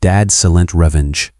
Dad's silent revenge.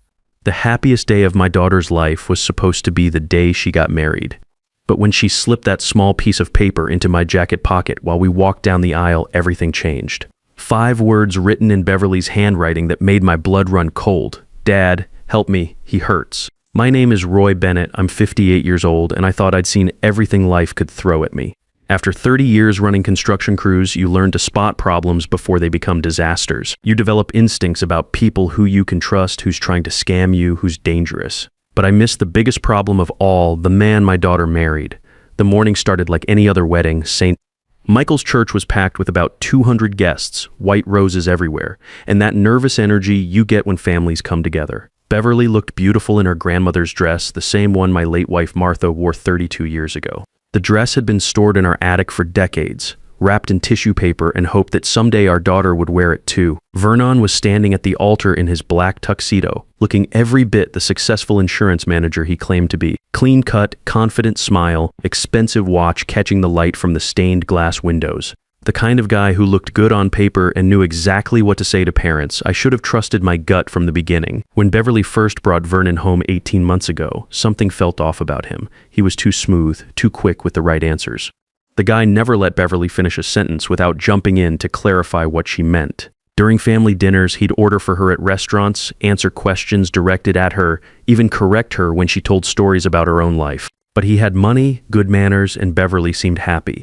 The happiest day of my daughter's life was supposed to be the day she got married. But when she slipped that small piece of paper into my jacket pocket while we walked down the aisle, everything changed. 5 words written in Beverly's handwriting that made my blood run cold. Dad, help me, he hurts. My name is Roy Bennett, I'm 58 years old, and I thought I'd seen everything life could throw at me. After 30 years running construction crews, you learn to spot problems before they become disasters. You develop instincts about people who you can trust, who's trying to scam you, who's dangerous. But I missed the biggest problem of all, the man my daughter married. The morning started like any other wedding. St. Michael's church was packed with about 200 guests, white roses everywhere, and that nervous energy you get when families come together. Beverly looked beautiful in her grandmother's dress, the same one my late wife Martha wore 32 years ago. The dress had been stored in our attic for decades, wrapped in tissue paper, and hoped that someday our daughter would wear it too. Vernon was standing at the altar in his black tuxedo, looking every bit the successful insurance manager he claimed to be. Clean cut, confident smile, expensive watch catching the light from the stained glass windows. The kind of guy who looked good on paper and knew exactly what to say to parents. I should have trusted my gut from the beginning. When Beverly first brought Vernon home 18 months ago, something felt off about him. He was too smooth, too quick with the right answers. The guy never let Beverly finish a sentence without jumping in to clarify what she meant. During family dinners, he'd order for her at restaurants, answer questions directed at her, even correct her when she told stories about her own life. But he had money, good manners, and Beverly seemed happy.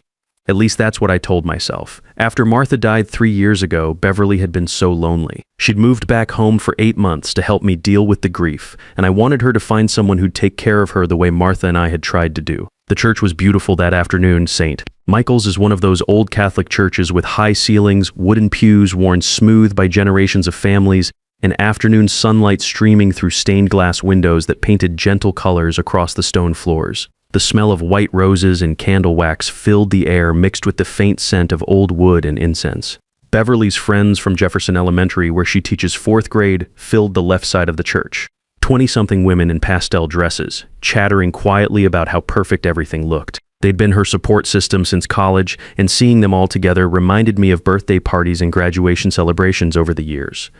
At least that's what I told myself. After Martha died 3 years ago, Beverly had been so lonely. She'd moved back home for 8 months to help me deal with the grief, and I wanted her to find someone who'd take care of her the way Martha and I had tried to do. The church was beautiful that afternoon. St. Michael's is one of those old Catholic churches with high ceilings, wooden pews worn smooth by generations of families, and afternoon sunlight streaming through stained glass windows that painted gentle colors across the stone floors. The smell of white roses and candle wax filled the air, mixed with the faint scent of old wood and incense. Beverly's friends from Jefferson Elementary, where she teaches 4th grade, filled the left side of the church. 20-something women in pastel dresses, chattering quietly about how perfect everything looked. They'd been her support system since college, and seeing them all together reminded me of birthday parties and graduation celebrations over the years.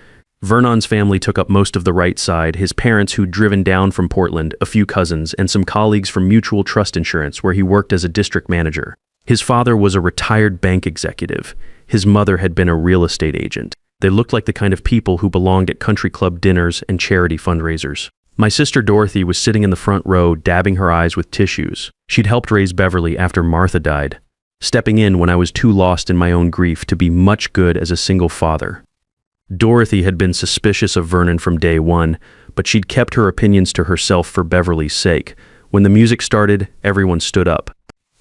Vernon's family took up most of the right side, his parents who'd driven down from Portland, a few cousins, and some colleagues from Mutual Trust Insurance, where he worked as a district manager. His father was a retired bank executive. His mother had been a real estate agent. They looked like the kind of people who belonged at country club dinners and charity fundraisers. My sister Dorothy was sitting in the front row, dabbing her eyes with tissues. She'd helped raise Beverly after Martha died, stepping in when I was too lost in my own grief to be much good as a single father. Dorothy had been suspicious of Vernon from day one, but she'd kept her opinions to herself for Beverly's sake. When the music started, everyone stood up.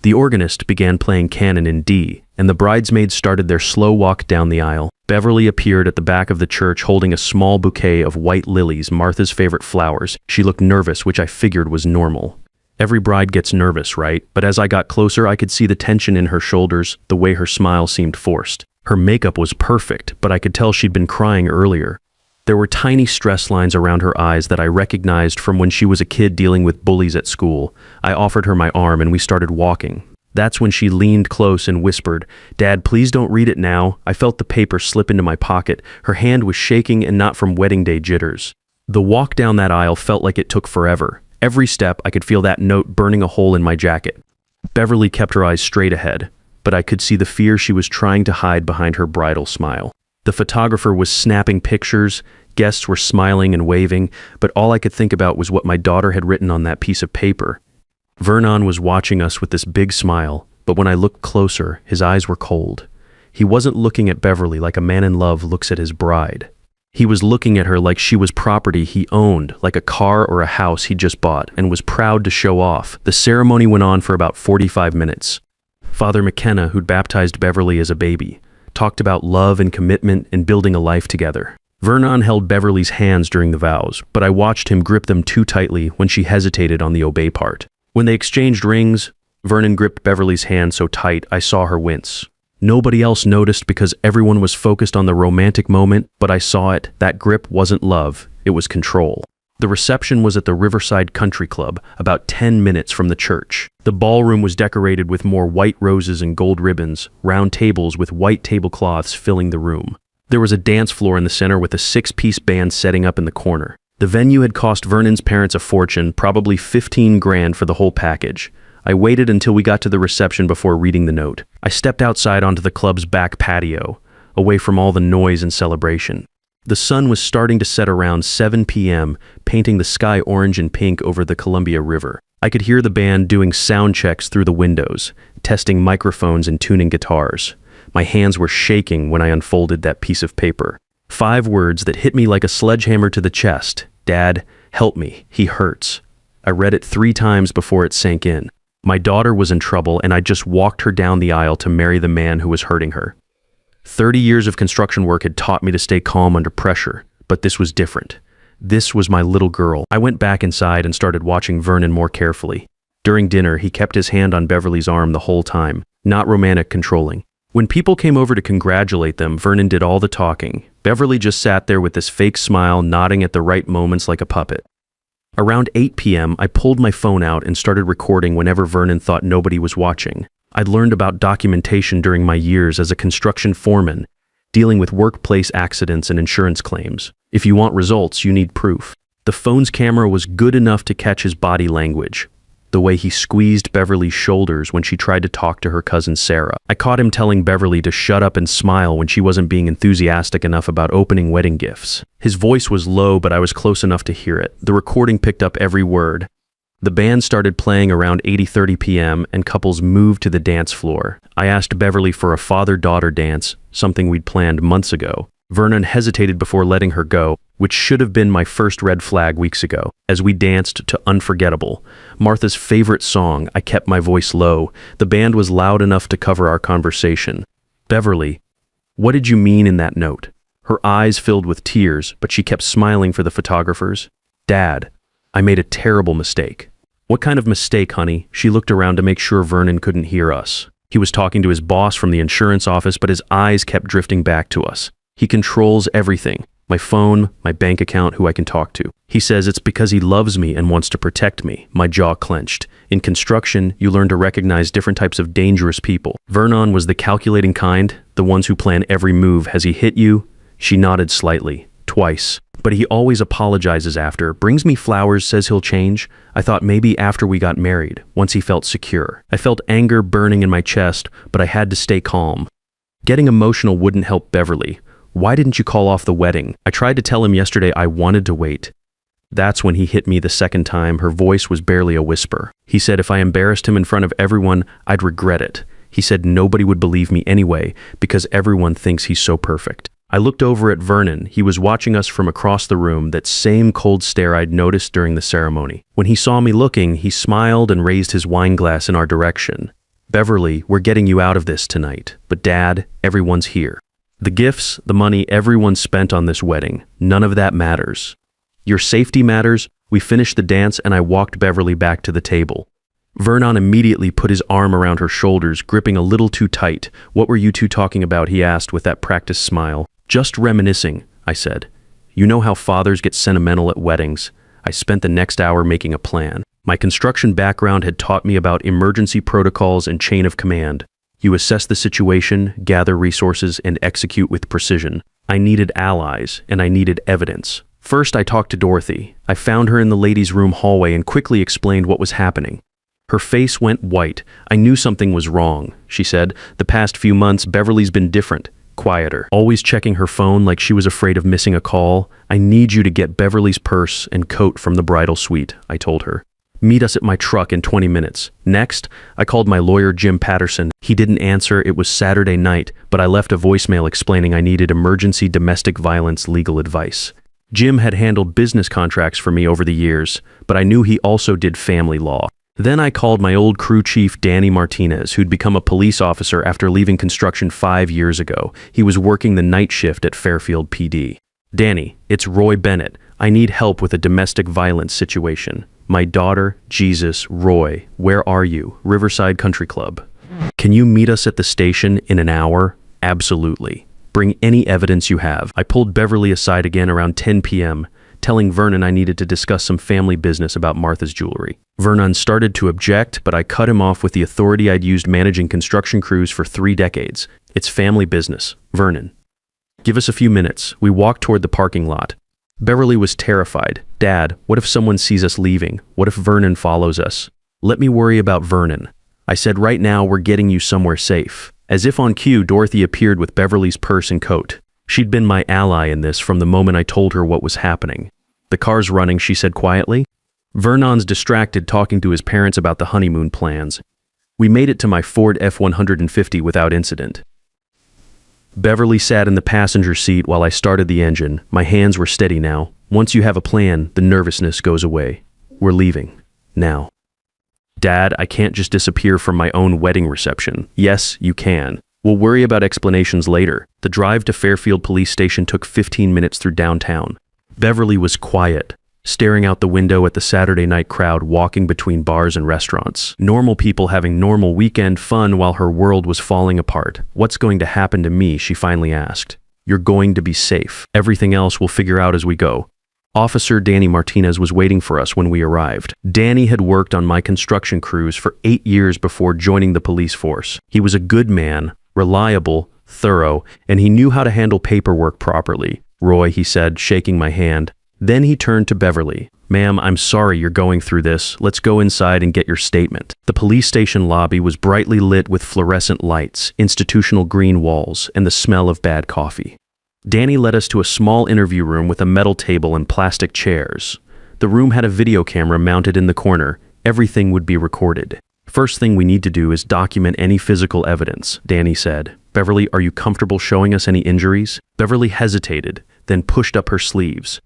The organist began playing Canon in D, and the bridesmaids started their slow walk down the aisle. Beverly appeared at the back of the church holding a small bouquet of white lilies, Martha's favorite flowers. She looked nervous, which I figured was normal. Every bride gets nervous, right? But as I got closer, I could see the tension in her shoulders, the way her smile seemed forced. Her makeup was perfect, but I could tell she'd been crying earlier. There were tiny stress lines around her eyes that I recognized from when she was a kid dealing with bullies at school. I offered her my arm and we started walking. That's when she leaned close and whispered, "Dad, please don't read it now." I felt the paper slip into my pocket. Her hand was shaking, and not from wedding day jitters. The walk down that aisle felt like it took forever. Every step, I could feel that note burning a hole in my jacket. Beverly kept her eyes straight ahead, but I could see the fear she was trying to hide behind her bridal smile. The photographer was snapping pictures, guests were smiling and waving, but all I could think about was what my daughter had written on that piece of paper. Vernon was watching us with this big smile, but when I looked closer, his eyes were cold. He wasn't looking at Beverly like a man in love looks at his bride. He was looking at her like she was property he owned, like a car or a house he'd just bought, and was proud to show off. The ceremony went on for about 45 minutes. Father McKenna, who'd baptized Beverly as a baby, talked about love and commitment and building a life together. Vernon held Beverly's hands during the vows, but I watched him grip them too tightly when she hesitated on the obey part. When they exchanged rings, Vernon gripped Beverly's hand so tight I saw her wince. Nobody else noticed because everyone was focused on the romantic moment, but I saw it. That grip wasn't love, it was control. The reception was at the Riverside Country Club, about 10 minutes from the church. The ballroom was decorated with more white roses and gold ribbons, round tables with white tablecloths filling the room. There was a dance floor in the center with a six-piece band setting up in the corner. The venue had cost Vernon's parents a fortune, probably 15 grand for the whole package. I waited until we got to the reception before reading the note. I stepped outside onto the club's back patio, away from all the noise and celebration. The sun was starting to set around 7 p.m., painting the sky orange and pink over the Columbia River. I could hear the band doing sound checks through the windows, testing microphones and tuning guitars. My hands were shaking when I unfolded that piece of paper. 5 words that hit me like a sledgehammer to the chest. Dad, help me. He hurts. I read it 3 times before it sank in. My daughter was in trouble, and I just walked her down the aisle to marry the man who was hurting her. 30 years of construction work had taught me to stay calm under pressure, but this was different. This was my little girl. I went back inside and started watching Vernon more carefully. During dinner, he kept his hand on Beverly's arm the whole time, not romantic controlling. When people came over to congratulate them, Vernon did all the talking. Beverly just sat there with this fake smile, nodding at the right moments like a puppet. Around 8 p.m., I pulled my phone out and started recording whenever Vernon thought nobody was watching. I'd learned about documentation during my years as a construction foreman, dealing with workplace accidents and insurance claims. If you want results, you need proof. The phone's camera was good enough to catch his body language, the way he squeezed Beverly's shoulders when she tried to talk to her cousin Sarah. I caught him telling Beverly to shut up and smile when she wasn't being enthusiastic enough about opening wedding gifts. His voice was low, but I was close enough to hear it. The recording picked up every word. The band started playing around 8:30 p.m. and couples moved to the dance floor. I asked Beverly for a father-daughter dance, something we'd planned months ago. Vernon hesitated before letting her go, which should have been my first red flag weeks ago. As we danced to Unforgettable, Martha's favorite song, I kept my voice low. The band was loud enough to cover our conversation. Beverly, what did you mean in that note? Her eyes filled with tears, but she kept smiling for the photographers. Dad, I made a terrible mistake. What kind of mistake, honey? She looked around to make sure Vernon couldn't hear us. He was talking to his boss from the insurance office, but his eyes kept drifting back to us. He controls everything. My phone, my bank account, who I can talk to. He says it's because he loves me and wants to protect me. My jaw clenched. In construction, you learn to recognize different types of dangerous people. Vernon was the calculating kind, the ones who plan every move. Has he hit you? She nodded slightly, twice. But he always apologizes after, brings me flowers, says he'll change. I thought maybe after we got married, once he felt secure. I felt anger burning in my chest, but I had to stay calm. Getting emotional wouldn't help Beverly. Why didn't you call off the wedding? I tried to tell him yesterday I wanted to wait. That's when he hit me the second time. Her voice was barely a whisper. He said if I embarrassed him in front of everyone, I'd regret it. He said nobody would believe me anyway, because everyone thinks he's so perfect. I looked over at Vernon. He was watching us from across the room, that same cold stare I'd noticed during the ceremony. When he saw me looking, he smiled and raised his wine glass in our direction. Beverly, we're getting you out of this tonight. But Dad, everyone's here. The gifts, the money everyone spent on this wedding, none of that matters. Your safety matters. We finished the dance and I walked Beverly back to the table. Vernon immediately put his arm around her shoulders, gripping a little too tight. What were you two talking about? He asked with that practiced smile. Just reminiscing, I said. You know how fathers get sentimental at weddings. I spent the next hour making a plan. My construction background had taught me about emergency protocols and chain of command. You assess the situation, gather resources, and execute with precision. I needed allies, and I needed evidence. First, I talked to Dorothy. I found her in the ladies' room hallway and quickly explained what was happening. Her face went white. I knew something was wrong, she said. The past few months, Beverly's been different, quieter, always checking her phone like she was afraid of missing a call. I need you to get Beverly's purse and coat from the bridal suite, I told her. Meet us at my truck in 20 minutes. Next, I called my lawyer, Jim Patterson. He didn't answer. It was Saturday night, but I left a voicemail explaining I needed emergency domestic violence legal advice. Jim had handled business contracts for me over the years, but I knew he also did family law. Then I called my old crew chief, Danny Martinez, who'd become a police officer after leaving construction 5 years ago. He was working the night shift at Fairfield PD. Danny, it's Roy Bennett. I need help with a domestic violence situation. My daughter, Jesus, Roy, where are you? Riverside Country Club. Can you meet us at the station in an hour? Absolutely. Bring any evidence you have. I pulled Beverly aside again around 10 p.m., telling Vernon I needed to discuss some family business about Martha's jewelry. Vernon started to object, but I cut him off with the authority I'd used managing construction crews for 3 decades. It's family business. Vernon, Give us a few minutes. We walked toward the parking lot. Beverly was terrified. Dad, what if someone sees us leaving? What if Vernon follows us? Let me worry about Vernon. I said, right now we're getting you somewhere safe. As if on cue, Dorothy appeared with Beverly's purse and coat. She'd been my ally in this from the moment I told her what was happening. The car's running, she said quietly. Vernon's distracted talking to his parents about the honeymoon plans. We made it to my Ford F-150 without incident. Beverly sat in the passenger seat while I started the engine. My hands were steady now. Once you have a plan, the nervousness goes away. We're leaving. Now. Dad, I can't just disappear from my own wedding reception. Yes, you can. We'll worry about explanations later. The drive to Fairfield Police Station took 15 minutes through downtown. Beverly was quiet, staring out the window at the Saturday night crowd walking between bars and restaurants. Normal people having normal weekend fun while her world was falling apart. What's going to happen to me, she finally asked. You're going to be safe. Everything else we'll figure out as we go. Officer Danny Martinez was waiting for us when we arrived. Danny had worked on my construction crews for 8 years before joining the police force. He was a good man, reliable, thorough, and he knew how to handle paperwork properly. Roy, he said, shaking my hand. Then he turned to Beverly. Ma'am, I'm sorry you're going through this. Let's go inside and get your statement. The police station lobby was brightly lit with fluorescent lights, institutional green walls, and the smell of bad coffee. Danny led us to a small interview room with a metal table and plastic chairs. The room had a video camera mounted in the corner. Everything would be recorded. First thing we need to do is document any physical evidence, Danny said. Beverly, are you comfortable showing us any injuries? Beverly hesitated, then pushed up her sleeves.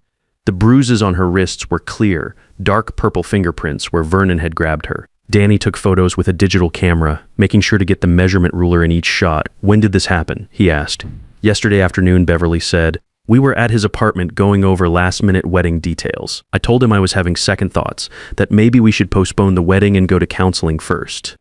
The bruises on her wrists were clear, dark purple fingerprints where Vernon had grabbed her. Danny took photos with a digital camera, making sure to get the measurement ruler in each shot. When did this happen? He asked. Yesterday afternoon, Beverly said. We were at his apartment going over last-minute wedding details. I told him I was having second thoughts, that maybe we should postpone the wedding and go to counseling first.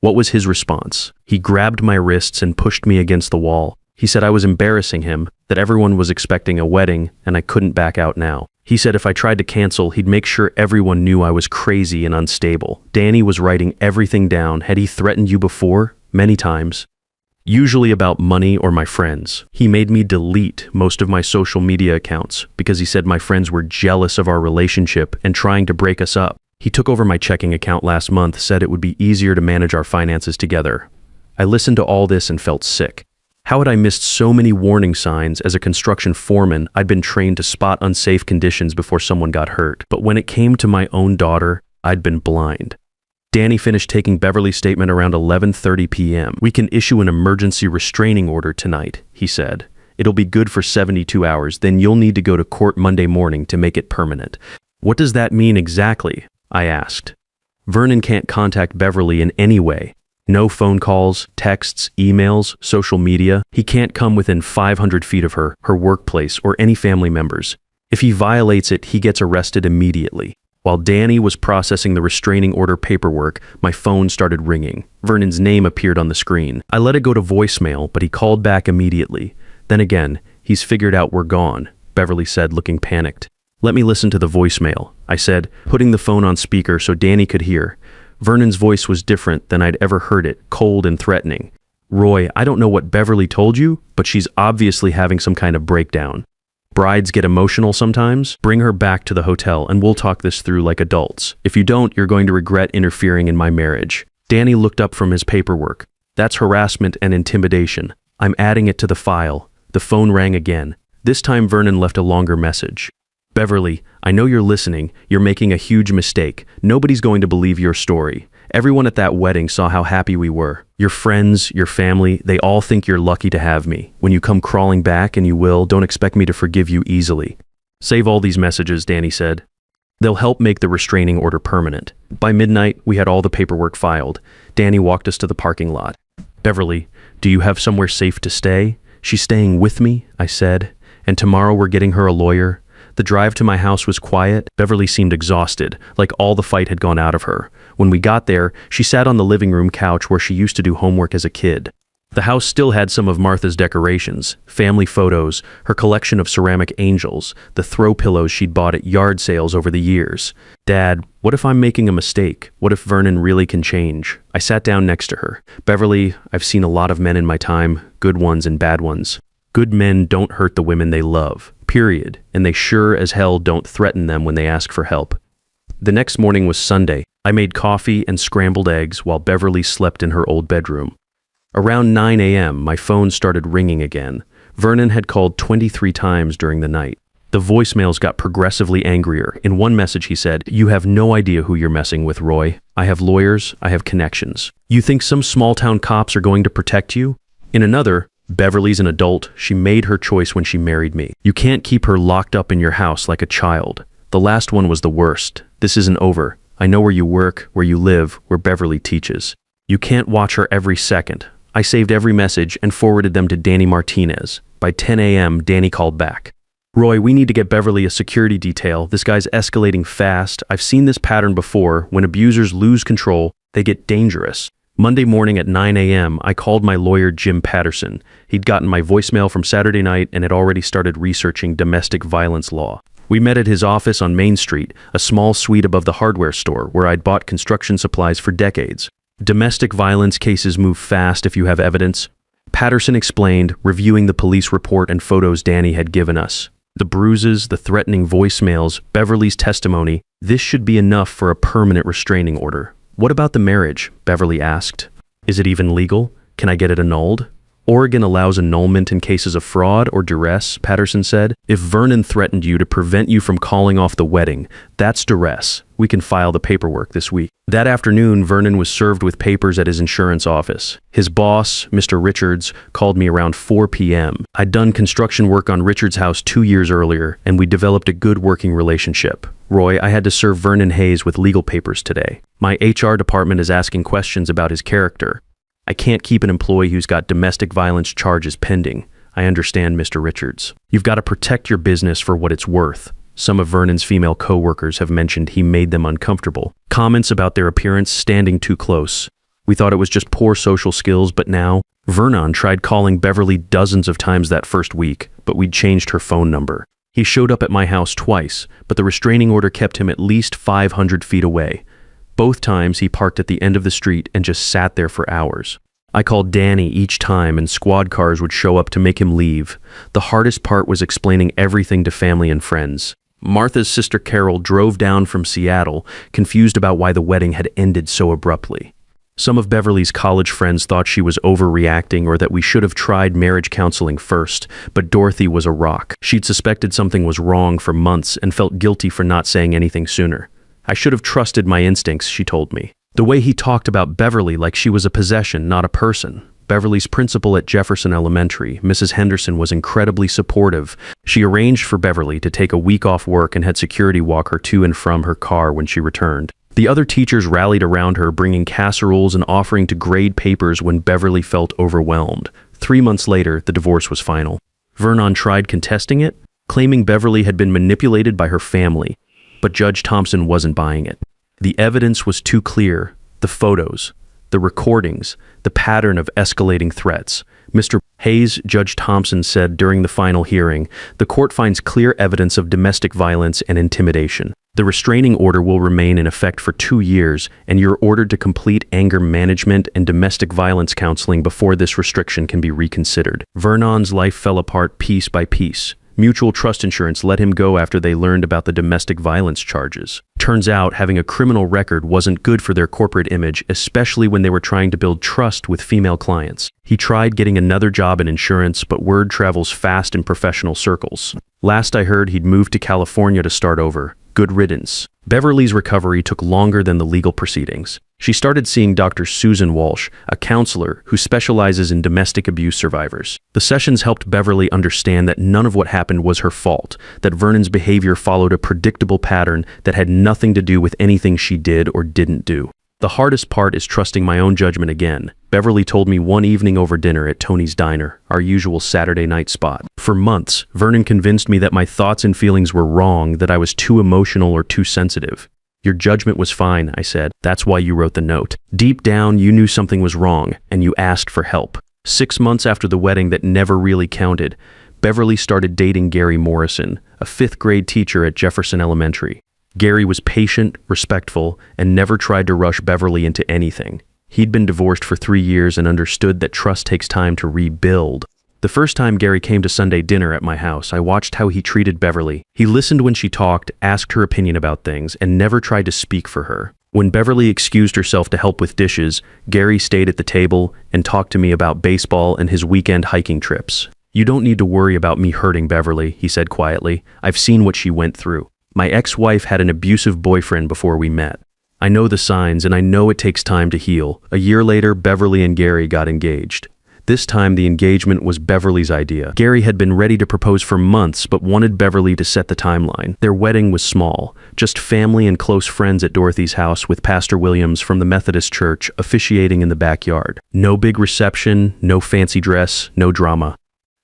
What was his response? He grabbed my wrists and pushed me against the wall. He said I was embarrassing him, that everyone was expecting a wedding, and I couldn't back out now. He said if I tried to cancel, he'd make sure everyone knew I was crazy and unstable. Danny was writing everything down. Had he threatened you before? Many times. Usually about money or my friends. He made me delete most of my social media accounts because he said my friends were jealous of our relationship and trying to break us up. He took over my checking account last month, said it would be easier to manage our finances together. I listened to all this and felt sick. How had I missed so many warning signs? As a construction foreman, I'd been trained to spot unsafe conditions before someone got hurt. But when it came to my own daughter, I'd been blind. Danny finished taking Beverly's statement around 11:30 p.m. We can issue an emergency restraining order tonight, he said. It'll be good for 72 hours, then you'll need to go to court Monday morning to make it permanent. What does that mean exactly? I asked. Vernon can't contact Beverly in any way. No phone calls, texts, emails, social media. He can't come within 500 feet of her, her workplace, or any family members. If he violates it, he gets arrested immediately. While Danny was processing the restraining order paperwork, my phone started ringing. Vernon's name appeared on the screen. I let it go to voicemail, but he called back immediately. Then again, he's figured out we're gone, Beverly said, looking panicked. Let me listen to the voicemail, I said, putting the phone on speaker so Danny could hear. Vernon's voice was different than I'd ever heard it, cold and threatening. Roy, I don't know what Beverly told you, but she's obviously having some kind of breakdown. Brides get emotional sometimes. Bring her back to the hotel and we'll talk this through like adults. If you don't, you're going to regret interfering in my marriage. Danny looked up from his paperwork. That's harassment and intimidation. I'm adding it to the file. The phone rang again. This time Vernon left a longer message. Beverly, I know you're listening. You're making a huge mistake. Nobody's going to believe your story. Everyone at that wedding saw how happy we were. Your friends, your family, they all think you're lucky to have me. When you come crawling back, and you will, don't expect me to forgive you easily. Save all these messages, Danny said. They'll help make the restraining order permanent. By midnight, we had all the paperwork filed. Danny walked us to the parking lot. Beverly, do you have somewhere safe to stay? She's staying with me, I said. And tomorrow we're getting her a lawyer. The drive to my house was quiet. Beverly seemed exhausted, like all the fight had gone out of her. When we got there, she sat on the living room couch where she used to do homework as a kid. The house still had some of Martha's decorations, family photos, her collection of ceramic angels, the throw pillows she'd bought at yard sales over the years. Dad, what if I'm making a mistake? What if Vernon really can change? I sat down next to her. Beverly, I've seen a lot of men in my time, good ones and bad ones. Good men don't hurt the women they love, period, and they sure as hell don't threaten them when they ask for help. The next morning was Sunday. I made coffee and scrambled eggs while Beverly slept in her old bedroom. Around 9 a.m., my phone started ringing again. Vernon had called 23 times during the night. The voicemails got progressively angrier. In one message he said, "You have no idea who you're messing with, Roy. I have lawyers, I have connections. You think some small-town cops are going to protect you?" In another, "Beverly's an adult. She made her choice when she married me. You can't keep her locked up in your house like a child." The last one was the worst. "This isn't over. I know where you work, where you live, where Beverly teaches. You can't watch her every second." I saved every message and forwarded them to Danny Martinez. By 10 a.m., Danny called back. "Roy, we need to get Beverly a security detail. This guy's escalating fast. I've seen this pattern before. When abusers lose control, they get dangerous." Monday morning at 9 a.m., I called my lawyer, Jim Patterson. He'd gotten my voicemail from Saturday night and had already started researching domestic violence law. We met at his office on Main Street, a small suite above the hardware store where I'd bought construction supplies for decades. Domestic violence cases move fast if you have evidence. Patterson explained, reviewing the police report and photos Danny had given us. The bruises, the threatening voicemails, Beverly's testimony, this should be enough for a permanent restraining order. "What about the marriage?" Beverly asked. "Is it even legal? Can I get it annulled?" "Oregon allows annulment in cases of fraud or duress," Patterson said. "If Vernon threatened you to prevent you from calling off the wedding, that's duress. We can file the paperwork this week." That afternoon, Vernon was served with papers at his insurance office. His boss, Mr. Richards, called me around 4 p.m. I'd done construction work on Richards' house 2 years earlier, and we developed a good working relationship. "Roy, I had to serve Vernon Hayes with legal papers today. My HR department is asking questions about his character. I can't keep an employee who's got domestic violence charges pending. I understand, Mr. Richards. You've got to protect your business for what it's worth." Some of Vernon's female co-workers have mentioned he made them uncomfortable. Comments about their appearance standing too close. "We thought it was just poor social skills, but now..." Vernon tried calling Beverly dozens of times that first week, but we'd changed her phone number. He showed up at my house twice, but the restraining order kept him at least 500 feet away. Both times he parked at the end of the street and just sat there for hours. I called Danny each time and squad cars would show up to make him leave. The hardest part was explaining everything to family and friends. Martha's sister Carol drove down from Seattle, confused about why the wedding had ended so abruptly. Some of Beverly's college friends thought she was overreacting or that we should have tried marriage counseling first, but Dorothy was a rock. She'd suspected something was wrong for months and felt guilty for not saying anything sooner. "I should have trusted my instincts," she told me. The way he talked about Beverly like she was a possession, not a person. Beverly's principal at Jefferson Elementary, Mrs. Henderson, was incredibly supportive. She arranged for Beverly to take a week off work and had security walk her to and from her car when she returned. The other teachers rallied around her, bringing casseroles and offering to grade papers when Beverly felt overwhelmed. 3 months later, the divorce was final. Vernon tried contesting it, claiming Beverly had been manipulated by her family, but Judge Thompson wasn't buying it. The evidence was too clear. The photos, the recordings, the pattern of escalating threats. Mr. Hayes, Judge Thompson said during the final hearing, "The court finds clear evidence of domestic violence and intimidation. The restraining order will remain in effect for 2 years, and you're ordered to complete anger management and domestic violence counseling before this restriction can be reconsidered." Vernon's life fell apart piece by piece. Mutual Trust Insurance let him go after they learned about the domestic violence charges. Turns out having a criminal record wasn't good for their corporate image, especially when they were trying to build trust with female clients. He tried getting another job in insurance, but word travels fast in professional circles. Last I heard, he'd moved to California to start over. Good riddance. Beverly's recovery took longer than the legal proceedings. She started seeing Dr. Susan Walsh, a counselor who specializes in domestic abuse survivors. The sessions helped Beverly understand that none of what happened was her fault, that Vernon's behavior followed a predictable pattern that had nothing to do with anything she did or didn't do. The hardest part is trusting my own judgment again. Beverly told me one evening over dinner at Tony's Diner, our usual Saturday night spot. For months, Vernon convinced me that my thoughts and feelings were wrong, that I was too emotional or too sensitive. "Your judgment was fine," I said. "That's why you wrote the note. Deep down, you knew something was wrong, and you asked for help." 6 months after the wedding that never really counted, Beverly started dating Gary Morrison, a 5th grade teacher at Jefferson Elementary. Gary was patient, respectful, and never tried to rush Beverly into anything. He'd been divorced for 3 years and understood that trust takes time to rebuild. The first time Gary came to Sunday dinner at my house, I watched how he treated Beverly. He listened when she talked, asked her opinion about things, and never tried to speak for her. When Beverly excused herself to help with dishes, Gary stayed at the table and talked to me about baseball and his weekend hiking trips. "You don't need to worry about me hurting Beverly," he said quietly. "I've seen what she went through. My ex-wife had an abusive boyfriend before we met. I know the signs, and I know it takes time to heal." A year later, Beverly and Gary got engaged. This time, the engagement was Beverly's idea. Gary had been ready to propose for months, but wanted Beverly to set the timeline. Their wedding was small, just family and close friends at Dorothy's house, with Pastor Williams from the Methodist Church officiating in the backyard. No big reception, no fancy dress, no drama.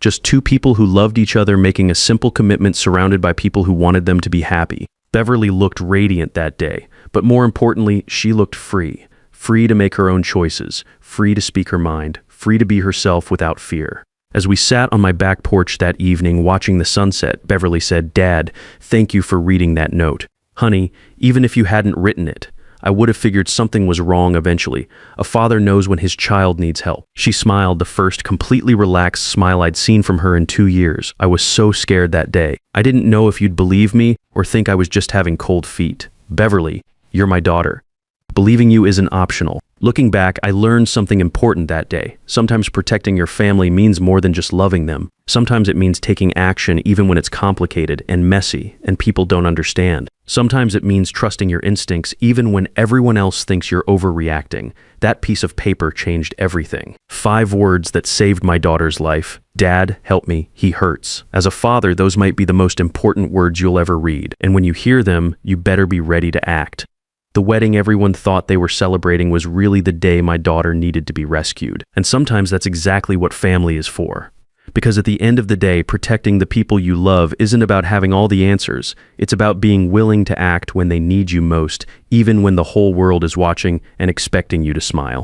Just two people who loved each other making a simple commitment surrounded by people who wanted them to be happy. Beverly looked radiant that day, but more importantly, she looked free. Free to make her own choices, free to speak her mind, free to be herself without fear. As we sat on my back porch that evening watching the sunset, Beverly said, "Dad, thank you for reading that note. Honey, even if you hadn't written it, I would have figured something was wrong eventually. A father knows when his child needs help." She smiled, the first completely relaxed smile I'd seen from her in 2 years. "I was so scared that day. I didn't know if you'd believe me or think I was just having cold feet. Beverly, you're my daughter. Believing you isn't optional." Looking back, I learned something important that day. Sometimes protecting your family means more than just loving them. Sometimes it means taking action even when it's complicated and messy and people don't understand. Sometimes it means trusting your instincts even when everyone else thinks you're overreacting. That piece of paper changed everything. 5 words that saved my daughter's life. "Dad, help me. He hurts." As a father, those might be the most important words you'll ever read. And when you hear them, you better be ready to act. The wedding everyone thought they were celebrating was really the day my daughter needed to be rescued. And sometimes that's exactly what family is for. Because at the end of the day, protecting the people you love isn't about having all the answers. It's about being willing to act when they need you most, even when the whole world is watching and expecting you to smile.